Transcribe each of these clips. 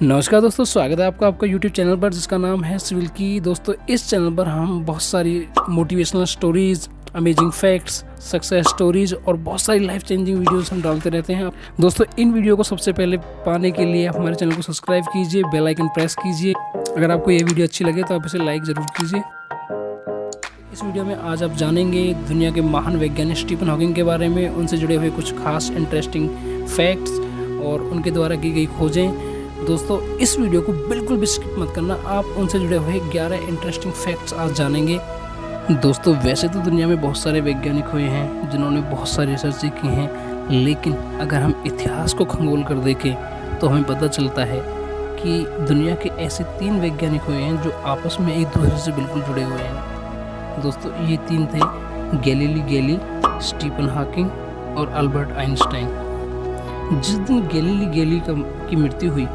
नमस्कार दोस्तों, स्वागत है आपका YouTube चैनल पर जिसका नाम है सिविल की। दोस्तों, इस चैनल पर हम बहुत सारी motivational stories, amazing facts, success stories और बहुत सारी लाइफ चेंजिंग वीडियोस हम डालते रहते हैं। दोस्तों, इन वीडियो को सबसे पहले पाने के लिए हमारे चैनल को सब्सक्राइब कीजिए, बेल आइकन प्रेस कीजिए। अगर आपको ये वीडियो अच्छी लगे तो आप इसे लाइक ज़रूर कीजिए। इस वीडियो में आज आप जानेंगे दुनिया के महान वैज्ञानिक स्टीफन हॉकिंग के बारे में, उनसे जुड़े हुए कुछ खास इंटरेस्टिंग फैक्ट्स और उनके द्वारा की गई खोजें। दोस्तों, इस वीडियो को बिल्कुल भी स्किप मत करना, आप उनसे जुड़े हुए 11 इंटरेस्टिंग फैक्ट्स आज जानेंगे। दोस्तों, वैसे तो दुनिया में बहुत सारे वैज्ञानिक हुए हैं जिन्होंने बहुत सारी रिसर्च की हैं, लेकिन अगर हम इतिहास को खंगोल कर देखें तो हमें पता चलता है कि दुनिया के ऐसे 3 वैज्ञानिक हुए हैं जो आपस में एक दूसरे से बिल्कुल जुड़े हुए हैं। दोस्तों, ये 3 थे गैलीली, स्टीफन हॉकिंग और अल्बर्ट आइंस्टाइन। जिस दिन गैलीली की मृत्यु हुई,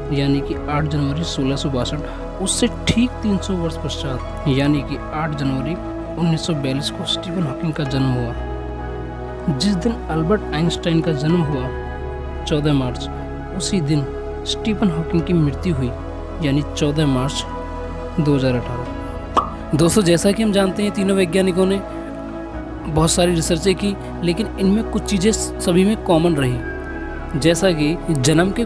यानी कि 8 जनवरी 1662, उससे ठीक 300 वर्ष पश्चात यानी कि 8 जनवरी 1942 को स्टीफन हॉकिंग का जन्म हुआ। जिस दिन अल्बर्ट आइंस्टाइन का जन्म हुआ 14 मार्च, उसी दिन स्टीफन हॉकिंग की मृत्यु हुई, यानी 14 मार्च 2018। दोस्तों, जैसा कि हम जानते हैं, तीनों वैज्ञानिकों ने बहुत सारी रिसर्चें की, लेकिन इनमें कुछ चीज़ें सभी में कॉमन रही। जैसा कि जन्म के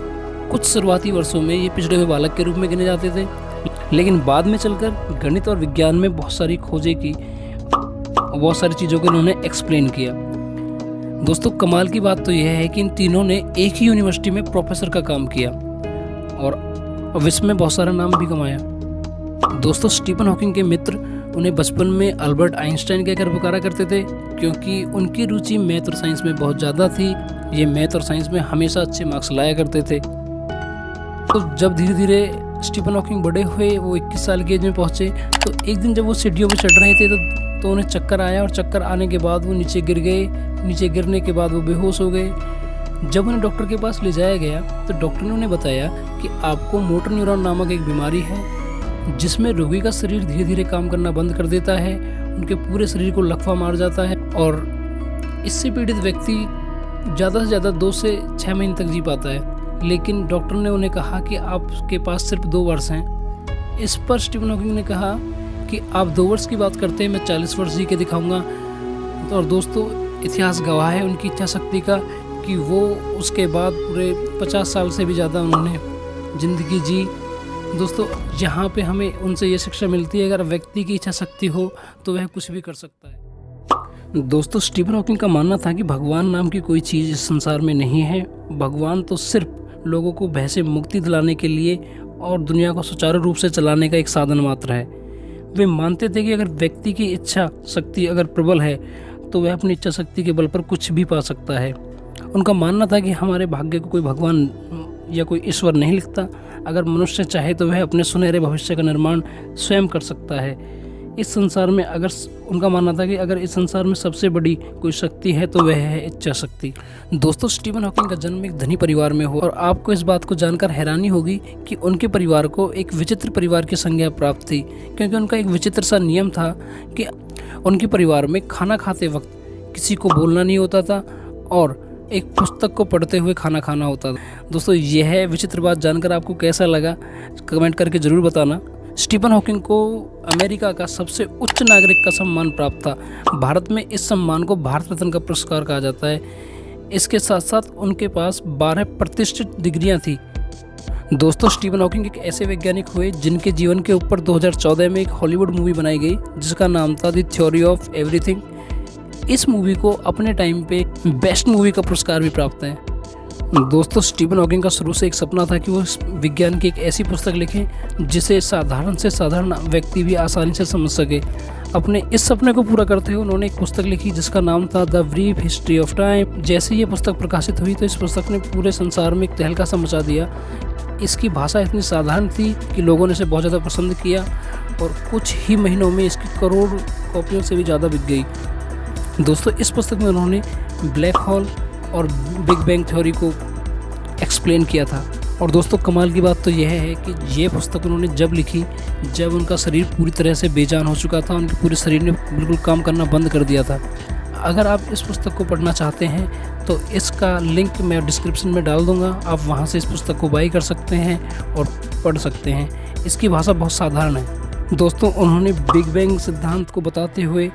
कुछ शुरुआती वर्षों में ये पिछड़े हुए बालक के रूप में गिने जाते थे, लेकिन बाद में चलकर गणित और विज्ञान में बहुत सारी खोजें की, बहुत सारी चीज़ों को इन्होंने एक्सप्लेन किया। दोस्तों, कमाल की बात तो यह है कि इन तीनों ने एक ही यूनिवर्सिटी में प्रोफेसर का काम किया और विश्व में बहुत सारा नाम भी कमाया। दोस्तों, स्टीफन हॉकिंग के मित्र उन्हें बचपन में अल्बर्ट आइंस्टाइन कहकर पुकारा करते थे, क्योंकि उनकी रुचि मैथ और साइंस में बहुत ज़्यादा थी। ये मैथ और साइंस में हमेशा अच्छे मार्क्स लाया करते थे। तो जब धीरे धीरे स्टीफन हॉकिंग बड़े हुए, वो 21 साल की एज में पहुँचे, तो एक दिन जब वो सीढ़ियों पर चढ़ रहे थे तो उन्हें चक्कर आया और चक्कर आने के बाद वो नीचे गिर गए। नीचे गिरने के बाद वो बेहोश हो गए। जब उन्हें डॉक्टर के पास ले जाया गया तो डॉक्टर ने उन्हें बताया कि आपको मोटर न्यूरॉन नामक एक बीमारी है, जिसमें रोगी का शरीर धीरे धीरे काम करना बंद कर देता है, उनके पूरे शरीर को लकवा मार जाता है और इससे पीड़ित व्यक्ति ज़्यादा से ज़्यादा 2 से 6 महीने तक जी पाता है। लेकिन डॉक्टर ने उन्हें कहा कि आपके पास सिर्फ 2 वर्ष हैं। इस पर स्टीफन हॉकिंग ने कहा कि आप 2 वर्ष की बात करते हैं, मैं 40 वर्ष जी के दिखाऊंगा। और दोस्तों, इतिहास गवाह है उनकी इच्छा शक्ति का कि वो उसके बाद पूरे 50 साल से भी ज़्यादा उन्होंने ज़िंदगी जी। दोस्तों, यहाँ पे हमें उनसे ये शिक्षा मिलती है, अगर व्यक्ति की इच्छा शक्ति हो तो वह कुछ भी कर सकता है। दोस्तों, स्टीफन हॉकिंग का मानना था कि भगवान नाम की कोई चीज़ इस संसार में नहीं है। भगवान तो सिर्फ लोगों को भय से मुक्ति दिलाने के लिए और दुनिया को सुचारू रूप से चलाने का एक साधन मात्र है। वे मानते थे कि अगर व्यक्ति की इच्छा शक्ति अगर प्रबल है तो वह अपनी इच्छा शक्ति के बल पर कुछ भी पा सकता है। उनका मानना था कि हमारे भाग्य को कोई भगवान या कोई ईश्वर नहीं लिखता। अगर मनुष्य चाहे तो वह अपने सुनहरे भविष्य का निर्माण स्वयं कर सकता है। इस संसार में उनका मानना था कि अगर इस संसार में सबसे बड़ी कोई शक्ति है तो वह है इच्छा शक्ति। दोस्तों, स्टीफन हॉकिंग का जन्म एक धनी परिवार में हुआ और आपको इस बात को जानकर हैरानी होगी कि उनके परिवार को एक विचित्र परिवार की संज्ञा प्राप्त थी, क्योंकि उनका एक विचित्र सा नियम था कि उनके परिवार में खाना खाते वक्त किसी को बोलना नहीं होता था और एक पुस्तक को पढ़ते हुए खाना खाना होता था। दोस्तों, यह विचित्र बात जानकर आपको कैसा लगा, कमेंट करके ज़रूर बताना। स्टीफन हॉकिंग को अमेरिका का सबसे उच्च नागरिक का सम्मान प्राप्त था। भारत में इस सम्मान को भारत रत्न का पुरस्कार कहा जाता है। इसके साथ साथ उनके पास 12 प्रतिष्ठित डिग्रियां थी। दोस्तों, स्टीफन हॉकिंग एक ऐसे वैज्ञानिक हुए जिनके जीवन के ऊपर 2014 में एक हॉलीवुड मूवी बनाई गई, जिसका नाम था द थ्योरी ऑफ एवरीथिंग। इस मूवी को अपने टाइम पे बेस्ट मूवी का पुरस्कार भी प्राप्त है। दोस्तों, स्टीफन हॉकिंग का शुरू से एक सपना था कि वो विज्ञान की एक ऐसी पुस्तक लिखें जिसे साधारण से साधारण व्यक्ति भी आसानी से समझ सके। अपने इस सपने को पूरा करते हुए उन्होंने एक पुस्तक लिखी जिसका नाम था the brief history of time. जैसे ये पुस्तक प्रकाशित हुई तो इस पुस्तक ने पूरे संसार में एक तहलका सा मचा दिया। इसकी भाषा इतनी साधारण थी कि लोगों ने इसे बहुत ज़्यादा पसंद किया और कुछ ही महीनों में इसकी करोड़ कॉपियों से भी ज़्यादा बिक गई। दोस्तों, इस पुस्तक में उन्होंने ब्लैक होल और बिग बैंग थ्योरी को एक्सप्लेन किया था। और दोस्तों, कमाल की बात तो यह है कि ये पुस्तक उन्होंने जब लिखी जब उनका शरीर पूरी तरह से बेजान हो चुका था, उनके पूरे शरीर ने बिल्कुल काम करना बंद कर दिया था। अगर आप इस पुस्तक को पढ़ना चाहते हैं तो इसका लिंक मैं डिस्क्रिप्शन में डाल दूंगा, आप वहां से इस पुस्तक को बाई कर सकते हैं और पढ़ सकते हैं। इसकी भाषा बहुत साधारण है। दोस्तों, उन्होंने बिग बैंग सिद्धांत को बताते हुए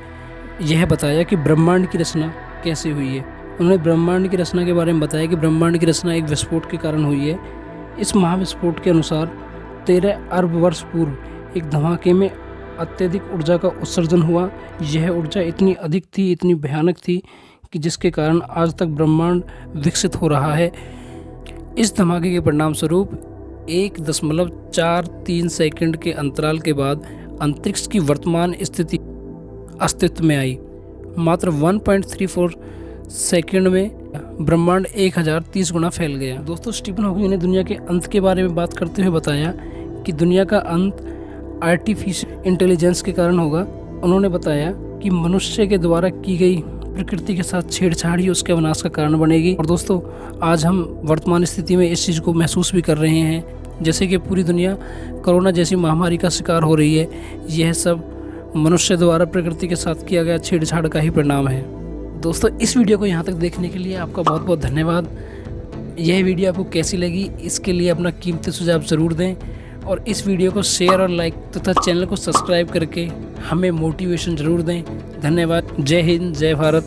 यह बताया कि ब्रह्मांड की रचना कैसे हुई है। उन्होंने ब्रह्मांड की रचना के बारे में बताया कि ब्रह्मांड की रचना एक विस्फोट के कारण हुई है। इस महाविस्फोट के अनुसार 13 अरब वर्ष पूर्व एक धमाके में अत्यधिक ऊर्जा का उत्सर्जन हुआ। यह ऊर्जा इतनी अधिक थी, इतनी भयानक थी कि जिसके कारण आज तक ब्रह्मांड विकसित हो रहा है। इस धमाके के परिणाम स्वरूप 1.43 सेकंड के अंतराल के बाद अंतरिक्ष की वर्तमान स्थिति अस्तित्व में आई। मात्र 1.34 सेकंड में ब्रह्मांड 1030 गुना फैल गया। दोस्तों, स्टीफन हॉकिंग ने दुनिया के अंत के बारे में बात करते हुए बताया कि दुनिया का अंत आर्टिफिशियल इंटेलिजेंस के कारण होगा। उन्होंने बताया कि मनुष्य के द्वारा की गई प्रकृति के साथ छेड़छाड़ ही उसके विनाश का कारण बनेगी। और दोस्तों, आज हम वर्तमान स्थिति में इस चीज़ को महसूस भी कर रहे हैं, जैसे कि पूरी दुनिया कोरोना जैसी महामारी का शिकार हो रही है। यह सब मनुष्य द्वारा प्रकृति के साथ किया गया छेड़छाड़ का ही परिणाम है। दोस्तों, इस वीडियो को यहाँ तक देखने के लिए आपका बहुत बहुत धन्यवाद। यह वीडियो आपको कैसी लगी, इसके लिए अपना कीमती सुझाव ज़रूर दें और इस वीडियो को शेयर और लाइक तथा चैनल को सब्सक्राइब करके हमें मोटिवेशन ज़रूर दें। धन्यवाद। जय हिंद, जय भारत।